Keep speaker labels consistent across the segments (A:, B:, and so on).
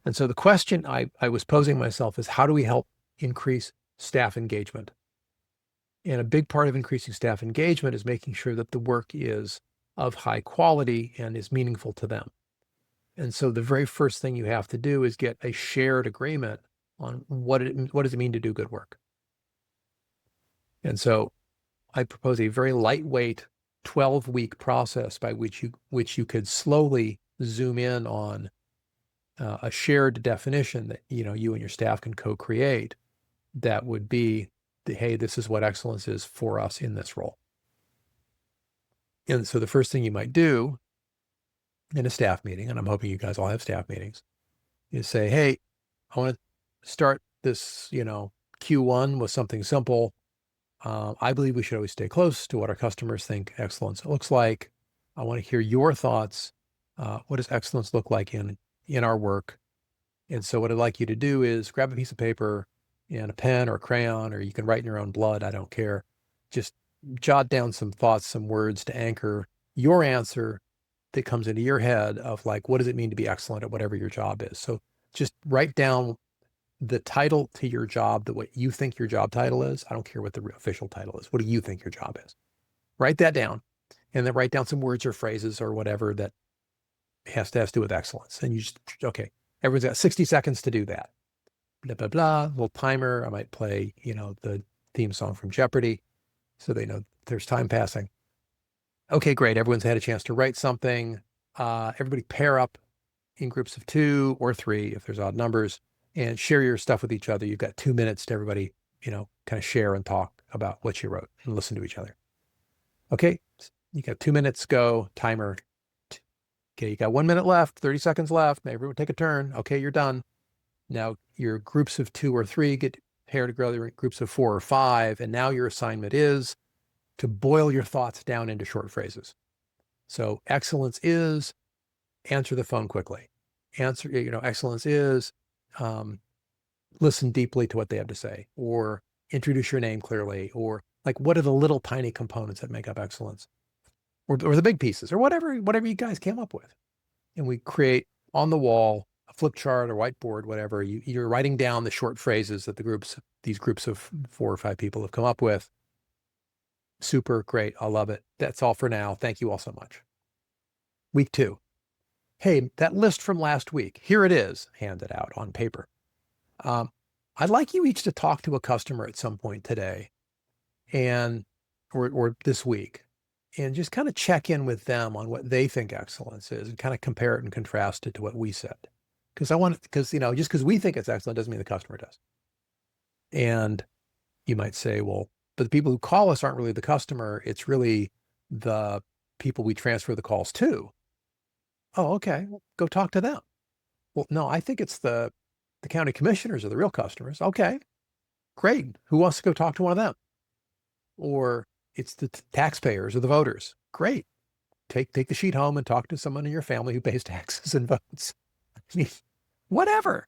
A: And so the question I was posing myself is, how do we help increase staff engagement? And a big part of increasing staff engagement is making sure that the work is of high quality and is meaningful to them. And so the very first thing you have to do is get a shared agreement on what does it mean to do good work. And so I propose a very lightweight 12-week process by which you could slowly zoom in on a shared definition that you and your staff can co-create. That would be hey, this is what excellence is for us in this role. And so the first thing you might do in a staff meeting, and I'm hoping you guys all have staff meetings, is say, hey, I want to start this, Q1 with something simple. I believe we should always stay close to what our customers think excellence looks like. I want to hear your thoughts. What does excellence look like in our work? And so what I'd like you to do is grab a piece of paper and a pen or a crayon, or you can write in your own blood. I don't care. Just jot down some thoughts, some words to anchor your answer that comes into your head of like, what does it mean to be excellent at whatever your job is? So just write down the title to your job, what you think your job title is. I don't care what the official title is. What do you think your job is? Write that down, and then write down some words or phrases or whatever that has to do with excellence. And you just, okay, everyone's got 60 seconds to do that. Blah, blah, blah, little timer. I might play, the theme song from Jeopardy so they know there's time passing. Okay, great. Everyone's had a chance to write something. Everybody pair up in groups of 2 or 3, if there's odd numbers, and share your stuff with each other. You've got 2 minutes to everybody, kind of share and talk about what you wrote and listen to each other. Okay, you got 2 minutes, go, timer. Okay, you got 1 minute left, 30 seconds left. Maybe everyone take a turn. Okay, you're done. Now your groups of 2 or 3 get paired together in groups of 4 or 5. And now your assignment is to boil your thoughts down into short phrases. So excellence is answer the phone quickly. Excellence is listen deeply to what they have to say, or introduce your name clearly, or like, what are the little tiny components that make up excellence, or the big pieces, or whatever you guys came up with. And we create on the wall a flip chart or whiteboard, whatever. You're writing down the short phrases that these groups of 4 or 5 people have come up with. Super great. I love it. That's all for now. Thank you all so much. Week 2. Hey, that list from last week, here it is, handed out on paper. I'd like you each to talk to a customer at some point today or this week, and just kind of check in with them on what they think excellence is and kind of compare it and contrast it to what we said. Because just because we think it's excellent doesn't mean the customer does. And you might say, well, but the people who call us aren't really the customer. It's really the people we transfer the calls to. Oh, okay. Well, go talk to them. Well, no, I think it's the county commissioners are the real customers. Okay, great. Who wants to go talk to one of them? Or it's the taxpayers or the voters. Great. Take the sheet home and talk to someone in your family who pays taxes and votes. I mean, whatever.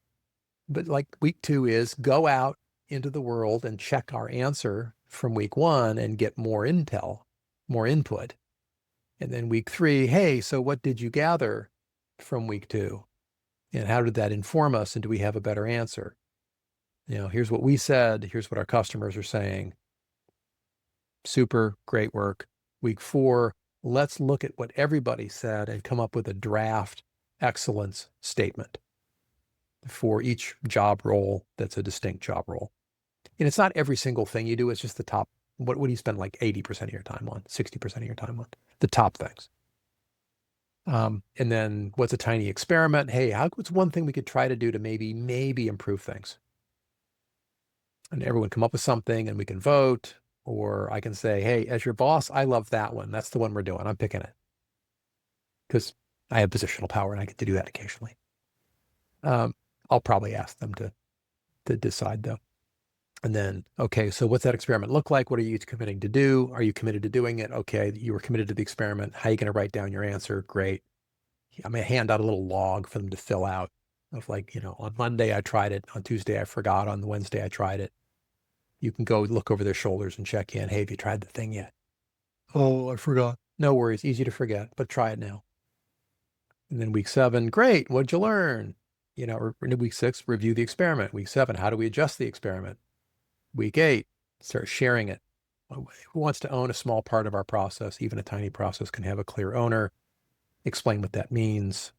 A: But like week 2 is go out into the world and check our answer from week 1 and get more intel, more input. And then week 3, hey, so what did you gather from week 2? And how did that inform us? And do we have a better answer? Here's what we said. Here's what our customers are saying. Super great work. Week 4, let's look at what everybody said and come up with a draft excellence statement for each job role that's a distinct job role. And it's not every single thing you do. It's just the top. What do you spend like 80% of your time on, 60% of your time on? The top things. And then what's a tiny experiment? Hey, what's one thing we could try to do to maybe improve things? And everyone come up with something and we can vote, or I can say, hey, as your boss, I love that one. That's the one we're doing. I'm picking it because I have positional power and I get to do that occasionally. I'll probably ask them to decide though. And then, okay, so what's that experiment look like? What are you committing to do? Are you committed to doing it? Okay, you were committed to the experiment. How are you going to write down your answer? Great. I'm going to hand out a little log for them to fill out of like, on Monday I tried it. On Tuesday I forgot. On Wednesday I tried it. You can go look over their shoulders and check in. Hey, have you tried the thing yet? Oh, I forgot. No worries. Easy to forget, but try it now. And then week 7, great. What'd you learn? or week 6, review the experiment. Week 7, how do we adjust the experiment? Week 8, start sharing it. Who wants to own a small part of our process? Even a tiny process can have a clear owner. Explain what that means.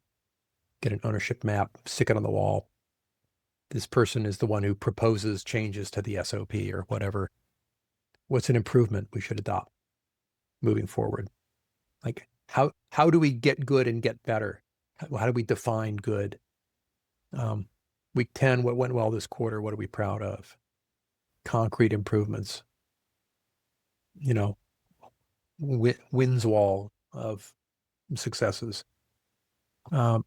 A: Get an ownership map, stick it on the wall. This person is the one who proposes changes to the SOP or whatever. What's an improvement we should adopt moving forward? Like, how do we get good and get better? How do we define good? Week 10, what went well this quarter? What are we proud of? Concrete improvements. Wins wall of successes. What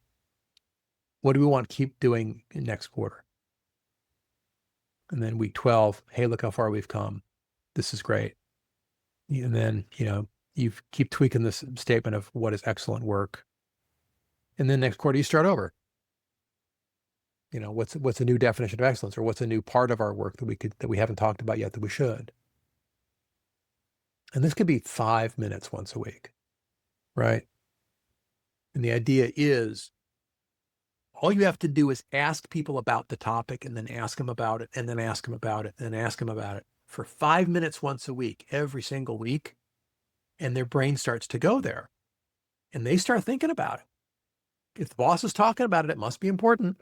A: do we want to keep doing in next quarter? And then week 12, hey, look how far we've come. This is great. And then, you keep tweaking this statement of what is excellent work. And then next quarter, you start over. What's a new definition of excellence, or what's a new part of our work that we haven't talked about yet that we should? And this could be 5 minutes once a week, right? And the idea is all you have to do is ask people about the topic, and then ask them about it, and then ask them about it, and then ask them about it for 5 minutes once a week, every single week. And their brain starts to go there, and they start thinking about it. If the boss is talking about it, it must be important.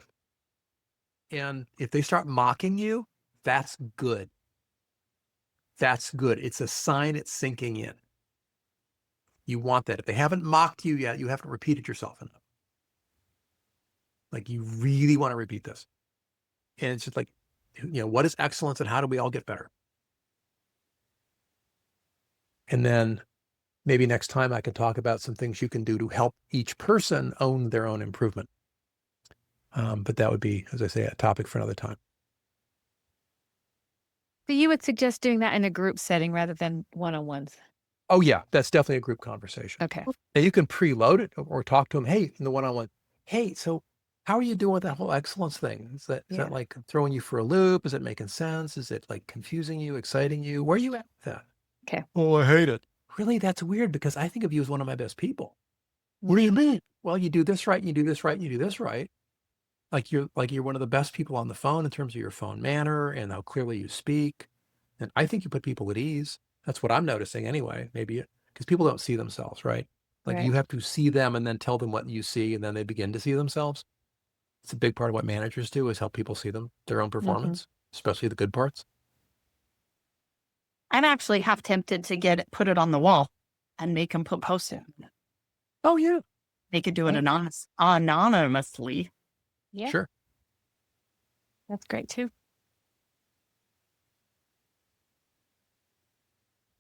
A: And if they start mocking you, that's good. That's good. It's a sign it's sinking in. You want that. If they haven't mocked you yet, you haven't repeated yourself enough. Like, you really want to repeat this. And it's just like, what is excellence and how do we all get better? And then maybe next time I can talk about some things you can do to help each person own their own improvement. But that would be, as I say, a topic for another time.
B: So you would suggest doing that in a group setting rather than one-on-ones?
A: Oh, yeah, that's definitely a group conversation.
B: Okay.
A: And you can preload it or talk to them. Hey, in the one-on-one, hey, so how are you doing with that whole excellence thing? Is that like throwing you for a loop? Is it making sense? Is it like confusing you, exciting you? Where are you at with that?
B: Okay.
A: Oh, I hate it. Really? That's weird because I think of you as one of my best people. What do you mean? Well, you do this right, and you do this right, and you do this right. Like you're one of the best people on the phone in terms of your phone manner and how clearly you speak. And I think you put people at ease. That's what I'm noticing anyway. Maybe because people don't see themselves, right? Like you have to see them and then tell them what you see, and then they begin to see themselves. It's a big part of what managers do, is help people see their own performance, especially the good parts.
C: I'm actually half tempted to put it on the wall and make them post it.
A: Oh, yeah.
C: They could do it anonymously.
B: Yeah.
A: Sure.
B: That's great too.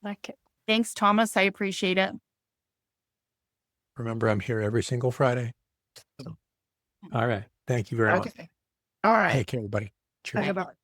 B: Like it.
C: Thanks, Thomas. I appreciate it.
A: Remember, I'm here every single Friday. So, all right. Thank you very much.
C: All right.
A: Take care, everybody. Cheers.
C: Bye-bye.